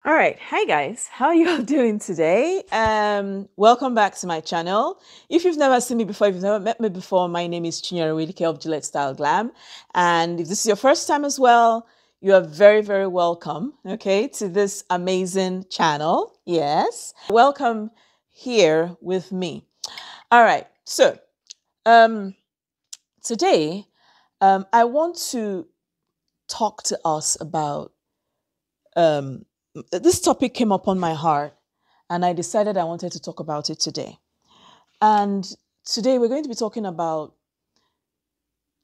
All right. Hi guys. How are you all doing today? Welcome back to my channel. If you've never seen me before, if you've never met me before, my name is Chinyere Wilike of Gillette Style Glam. And if this is your first time as well, you are very, very welcome, okay, to this amazing channel. Yes. Welcome here with me. All right. So, today, I want to talk to us about this topic came upon my heart and I decided I wanted to talk about it today. And today we're going to be talking about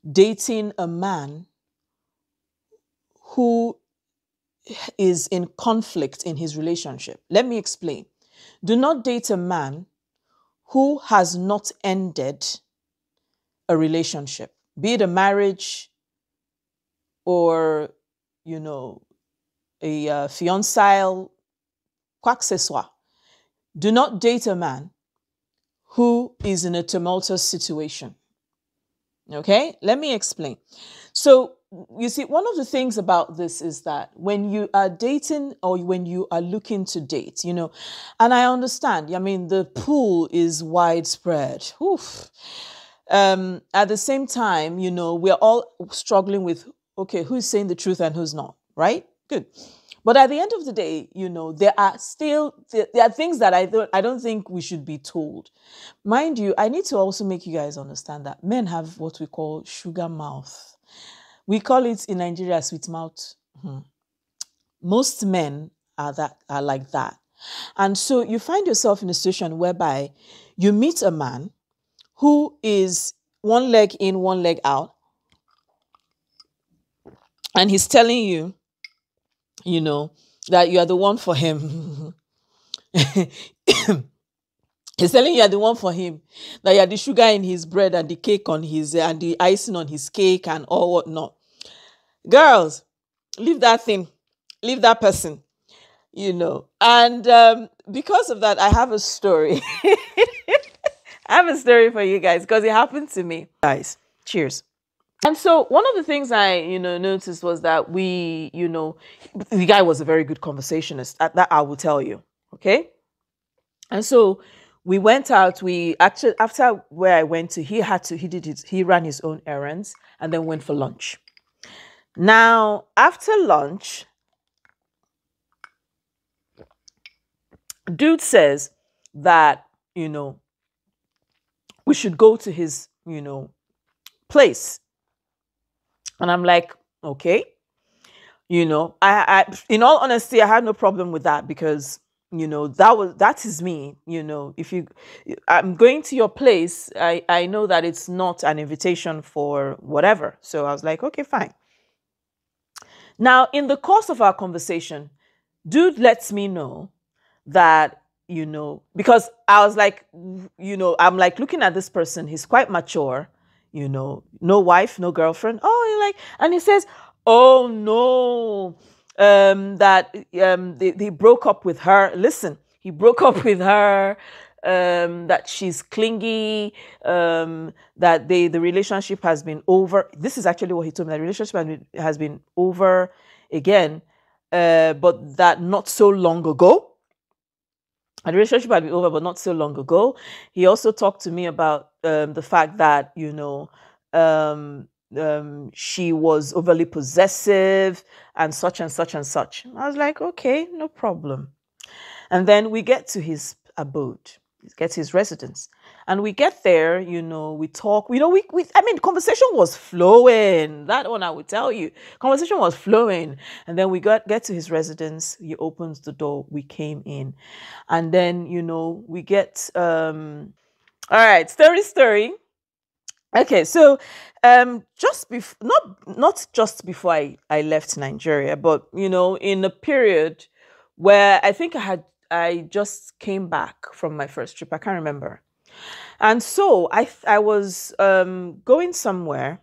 dating a man who is in conflict in his relationship. Let me explain. Do not date a man who has not ended a relationship, be it a marriage or, a fiancé, quoi que ce soit. Do not date a man who is in a tumultuous situation. Okay, let me explain. So, you see, one of the things about this is that when you are dating or when you are looking to date, and I understand, I mean, the pool is widespread. Oof. At the same time, we're all struggling with, okay, who's saying the truth and who's not, right? Good. But at the end of the day, there are things that I don't think we should be told. Mind you, I need to also make you guys understand that men have what we call sugar mouth. We call it in Nigeria sweet mouth. Most men are like that. And so you find yourself in a situation whereby you meet a man who is one leg in, one leg out, and he's telling you, that you are the one for him. He's telling you are the one for him, that you are the sugar in his bread and the cake on his, and the icing on his cake and all whatnot. Girls, leave that thing, leave that person, And because of that, I have a story. I have a story for you guys because it happened to me. Guys, cheers. And so one of the things I, noticed was that the guy was a very good conversationist. That I will tell you. Okay. And so we went out. We actually, after where I went to, he ran his own errands and then went for lunch. Now, after lunch, dude says that, we should go to his, place. And I'm like, okay, I in all honesty, I had no problem with that because, that is me, if I'm going to your place, I know that it's not an invitation for whatever. So I was like, okay, fine. Now, in the course of our conversation, dude lets me know that, because I was like, I'm like looking at this person, he's quite mature, no wife, no girlfriend. Oh, you're like, and he says, oh no, that they broke up with her. Listen, he broke up with her, that she's clingy, that the relationship has been over. This is actually what he told me, that the relationship has been over again, but that not so long ago. And the relationship had been over, but not so long ago. He also talked to me about the fact that, she was overly possessive and such and such and such. I was like, okay, no problem. And then we get to his abode, get his residence. And we get there, we talk, conversation was flowing. That one I would tell you. Conversation was flowing. And then we get to his residence. He opens the door. We came in. And then, we get, all right, story. Okay, so just before, not just before I left Nigeria, but, in a period where I think I just came back from my first trip. I can't remember. And so I was going somewhere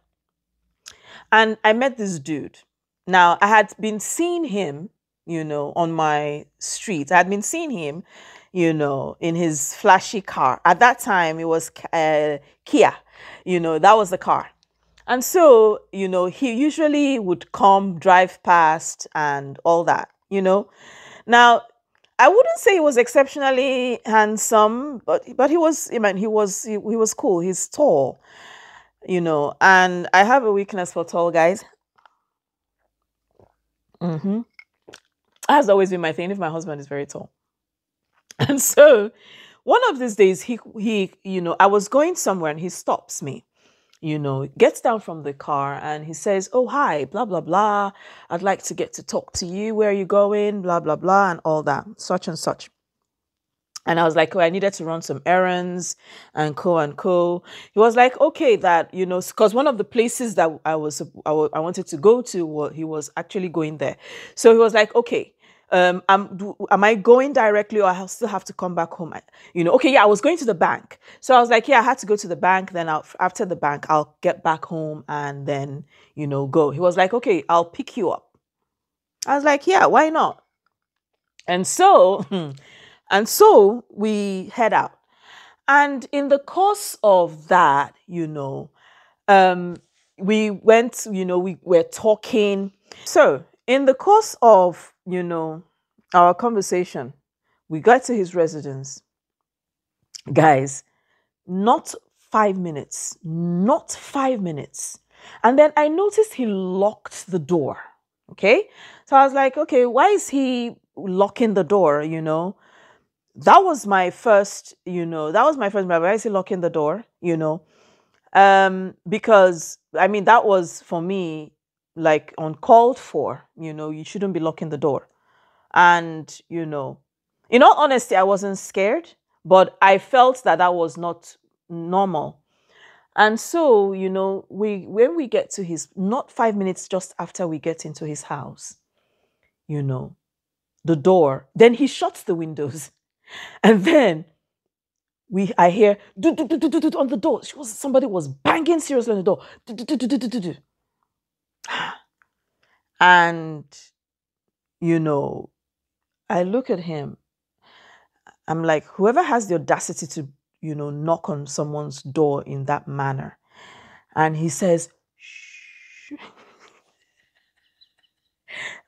and I met this dude. Now, I had been seeing him, on my street. I had been seeing him, in his flashy car. At that time, it was Kia. That was the car. And so, he usually would come, drive past and all that, Now, I wouldn't say he was exceptionally handsome, but he was. I mean, he was cool. He's tall, and I have a weakness for tall guys. Mm-hmm. Has always been my thing. If my husband is very tall, and so one of these days I was going somewhere and he stops me. Gets down from the car and he says, "Oh, hi, blah, blah, blah. I'd like to get to talk to you. Where are you going? Blah, blah, blah," and all that, such and such. And I was like, "Oh, I needed to run some errands and co and co." He was like, "Okay, that, because one of the places that I wanted to go to, he was actually going there." So he was like, "Okay, am I going directly or I still have to come back home?" Okay, yeah, I was going to the bank. So I was like, "Yeah, I had to go to the bank. Then after the bank, I'll get back home and then, go." He was like, "Okay, I'll pick you up." I was like, "Yeah, why not?" And so, and so we head out. And in the course of that, we went, we were talking. So in the course of, our conversation, we got to his residence. Guys, not 5 minutes, not 5 minutes. And then I noticed he locked the door. Okay. So I was like, okay, why is he locking the door? That was my first, why is he locking the door? Because I mean, that was for me like uncalled for. You shouldn't be locking the door. And, in all honesty, I wasn't scared, but I felt that that was not normal. And so, when we get to his, not 5 minutes just after we get into his house, you know, the door, then he shuts the windows. And then I hear do, do, do, do, do, do, on the door. Somebody was banging seriously on the door. Do, do, do, do, do, do, do. And, I look at him. I'm like, whoever has the audacity to, knock on someone's door in that manner. And he says, shh.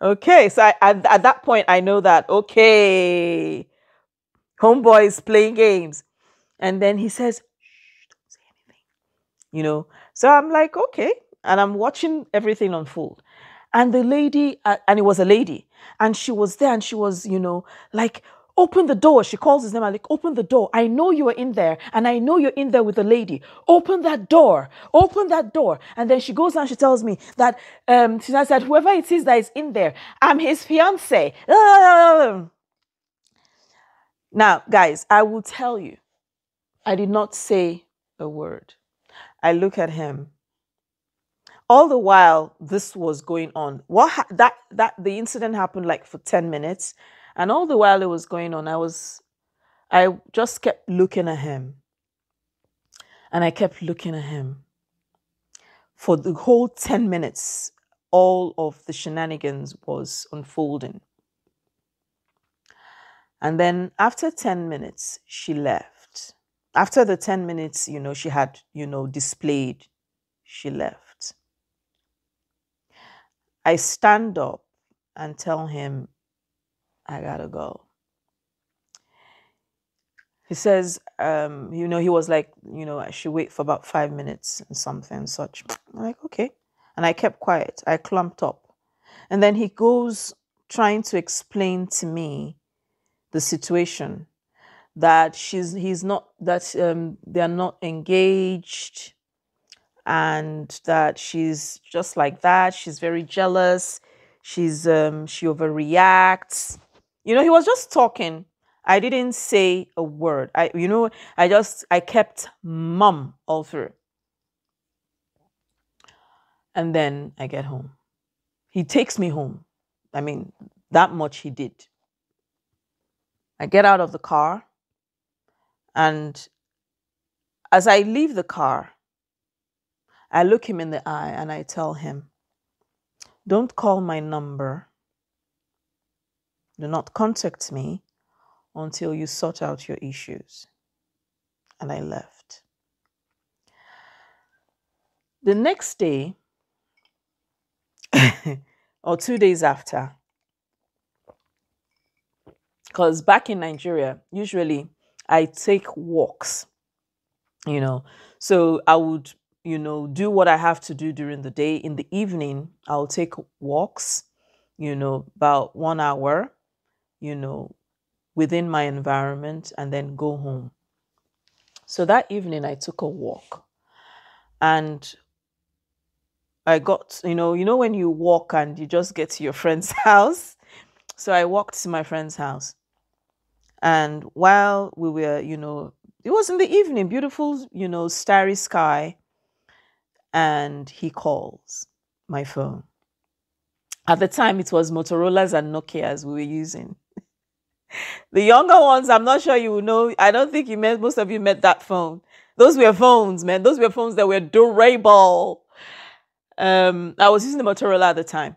Okay. So at that point, I know that, okay, homeboy is playing games. And then he says, shh, don't say anything. So I'm like, okay. And I'm watching everything unfold. And the lady, and it was a lady, and she was there and she was, like, "Open the door." She calls his name. I'm like, "Open the door. I know you are in there. And I know you're in there with the lady. Open that door. Open that door." And then she goes and she tells me that, she said, "Whoever it is that is in there, I'm his fiance." Now, guys, I will tell you, I did not say a word. I look at him. All the while this was going on, that the incident happened like for 10 minutes, and all the while it was going on, I just kept looking at him, and I kept looking at him for the whole 10 minutes. All of the shenanigans was unfolding, and then after 10 minutes she left. After the 10 minutes, she had, displayed, she left. I stand up and tell him, "I gotta go." He says, he was like, "I should wait for about 5 minutes and something such." I'm like, okay. And I kept quiet. I clumped up. And then he goes trying to explain to me the situation, that they're not engaged, and that she's just like that. She's very jealous. She overreacts. He was just talking. I didn't say a word. I kept mum all through. And then I get home. He takes me home. I mean, that much he did. I get out of the car, and as I leave the car, I look him in the eye and I tell him, "Don't call my number. Do not contact me until you sort out your issues." And I left. The next day, or 2 days after, Because back in Nigeria, usually I take walks, you know. So I would, do what I have to do during the day. In the evening, I'll take walks, about 1 hour, you know, within my environment and then go home. So that evening I took a walk and I got, when you walk and you just get to your friend's house. So I walked to my friend's house. And while we were, it was in the evening, beautiful, starry sky. And he calls my phone. At the time, it was Motorola's and Nokia's we were using. The younger ones, I'm not sure you will know. I don't think most of you met that phone. Those were phones, man. Those were phones that were durable. I was using the Motorola at the time.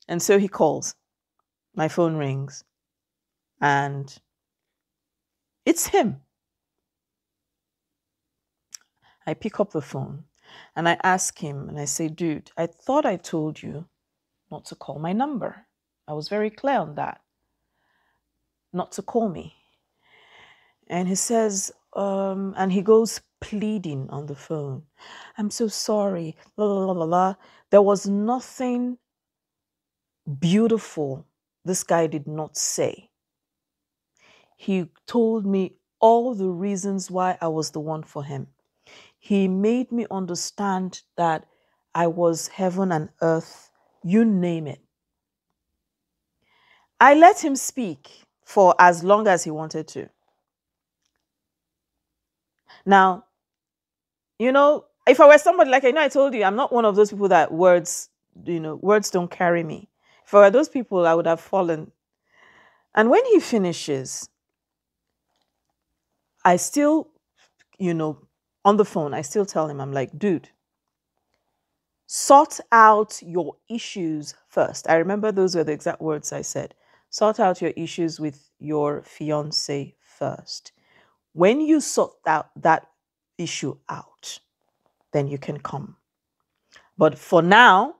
And so he calls. My phone rings. And it's him. I pick up the phone and I ask him and I say, dude, I thought I told you not to call my number. I was very clear on that. Not to call me. And he says, and he goes pleading on the phone. I'm so sorry. La, la, la, la, la. There was nothing beautiful this guy did not say. He told me all the reasons why I was the one for him. He made me understand that I was heaven and earth, you name it. I let him speak for as long as he wanted to. Now, if I were somebody like, I told you, I'm not one of those people that words don't carry me. If I were those people, I would have fallen. And when he finishes, I still, on the phone, I still tell him, I'm like, dude, sort out your issues first. I remember those were the exact words I said. Sort out your issues with your fiance first. When you sort out that issue out, then you can come. But for now,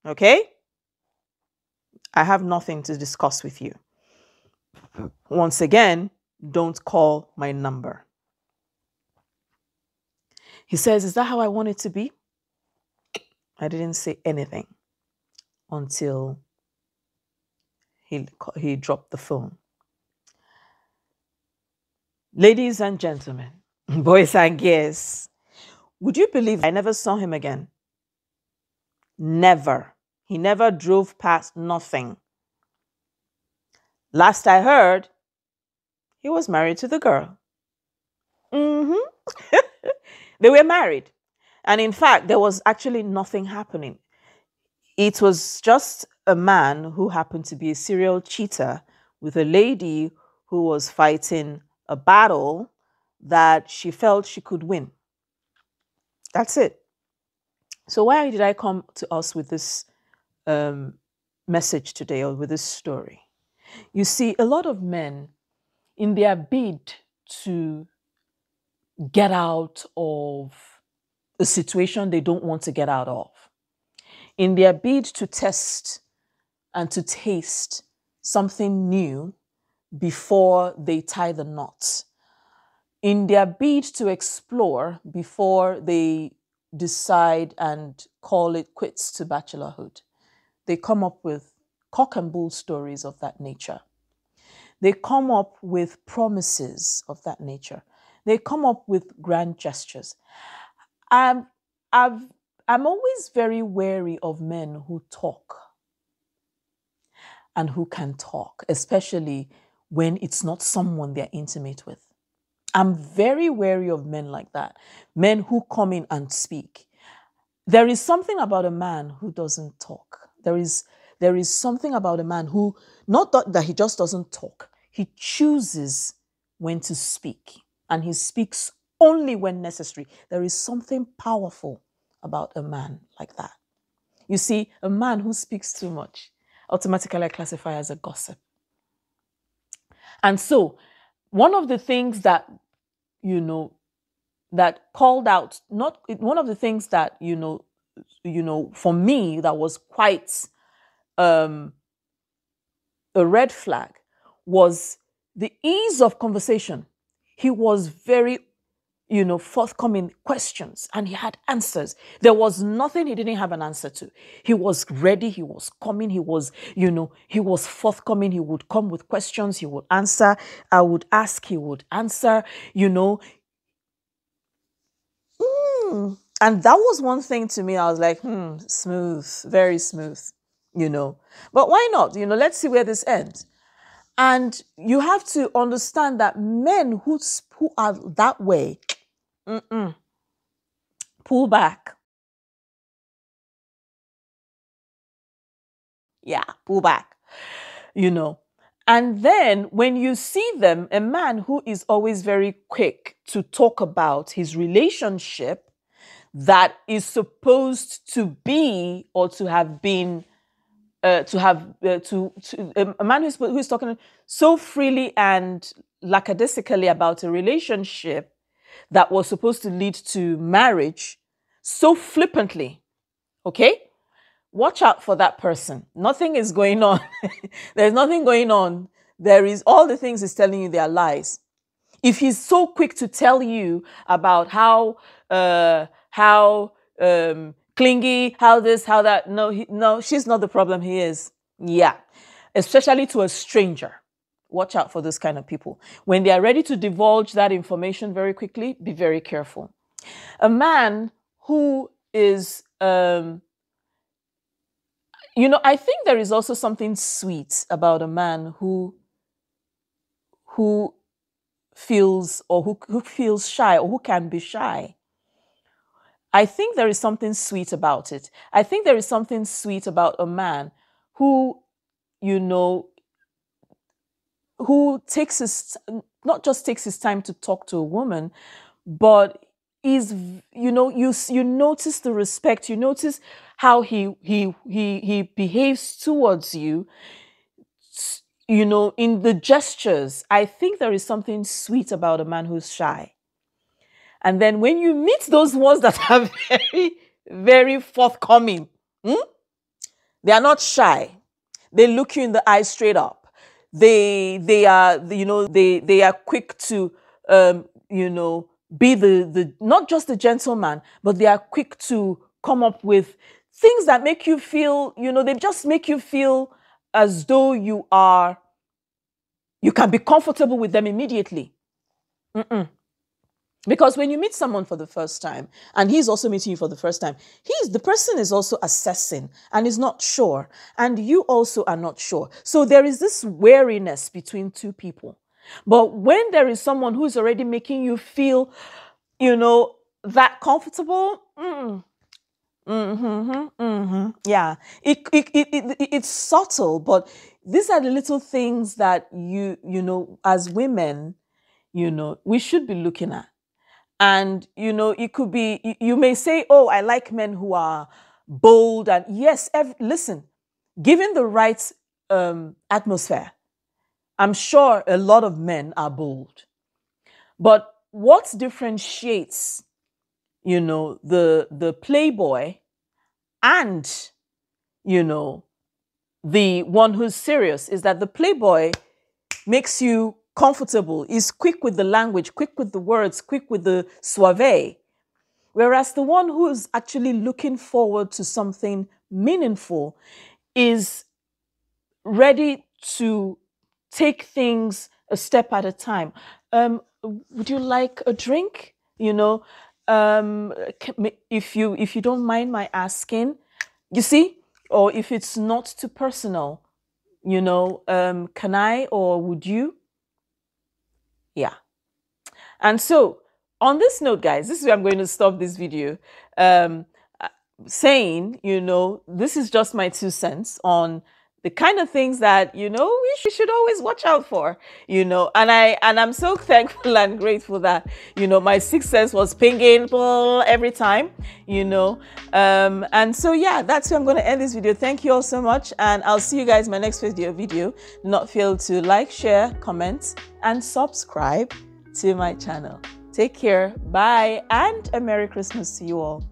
okay, I have nothing to discuss with you. Once again, don't call my number. He says, is that how I want it to be? I didn't say anything until he dropped the phone. Ladies and gentlemen, boys and girls, would you believe I never saw him again? Never. He never drove past, nothing. Last I heard, he was married to the girl. They were married. And in fact, there was actually nothing happening. It was just a man who happened to be a serial cheater with a lady who was fighting a battle that she felt she could win. That's it. So why did I come to us with this message today, or with this story? You see, a lot of men, in their bid to get out of a situation they don't want to get out of, in their bid to test and to taste something new before they tie the knot, in their bid to explore before they decide and call it quits to bachelorhood, they come up with cock and bull stories of that nature. They come up with promises of that nature. They come up with grand gestures. I'm always very wary of men who talk and who can talk, especially when it's not someone they're intimate with. I'm very wary of men like that, men who come in and speak. There is something about a man who doesn't talk. There is something about a man who, not that he just doesn't talk, he chooses when to speak, and he speaks only when necessary. There is something powerful about a man like that. You see, a man who speaks too much, automatically I classify as a gossip. And so, one of the things that, that called out, one of the things that, for me, that was quite a red flag was the ease of conversation. He was very, forthcoming questions, and he had answers. There was nothing he didn't have an answer to. He was ready. He was coming. He was, he was forthcoming. He would come with questions. He would answer. I would ask. He would answer, And that was one thing to me. I was like, smooth, very smooth, But why not? Let's see where this ends. And you have to understand that men who are that way, pull back. Yeah, pull back, And then when you see them, a man who is always very quick to talk about his relationship that is supposed to be or to have been, a man who's talking so freely and lackadaisically about a relationship that was supposed to lead to marriage so flippantly, okay? Watch out for that person. Nothing is going on. There's nothing going on. There is all the things he's telling you, they are lies. If he's so quick to tell you about how clingy, how this, how that, no, she's not the problem. He is. Yeah. Especially to a stranger. Watch out for those kind of people. When they are ready to divulge that information very quickly, be very careful. A man who is, I think there is also something sweet about a man who feels or who feels shy or who can be shy. I think there is something sweet about it. I think there is something sweet about a man who, who not just takes his time to talk to a woman, but is, you notice the respect, you notice how he behaves towards you, in the gestures. I think there is something sweet about a man who's shy. And then when you meet those ones that are very, very forthcoming, they are not shy. They look you in the eye straight up. They are, they are quick to, be the not just the gentleman, but they are quick to come up with things that make you feel, they just make you feel as though you can be comfortable with them immediately. Because when you meet someone for the first time, and he's also meeting you for the first time, the person is also assessing and is not sure, and you also are not sure. So there is this wariness between two people. But when there is someone who's already making you feel, that comfortable, yeah, it's subtle, but these are the little things that as women, we should be looking at. And, it could be, you may say, oh, I like men who are bold. And yes, listen, given the right atmosphere, I'm sure a lot of men are bold. But what differentiates, the playboy and, the one who's serious is that the playboy makes you comfortable, is quick with the language, quick with the words, quick with the suave. Whereas the one who is actually looking forward to something meaningful is ready to take things a step at a time. Would you like a drink? If you don't mind my asking, you see, or if it's not too personal, can I or would you? Yeah. And so on this note, guys, this is where I'm going to stop this video, saying, this is just my 2 cents on the kind of things that, we should always watch out for, and I'm so thankful and grateful that, my 6 cents was pinging every time, and so, yeah, that's where I'm going to end this video. Thank you all so much. And I'll see you guys in my next video. Do not fail to like, share, comment, and subscribe to my channel. Take care. Bye. And a Merry Christmas to you all.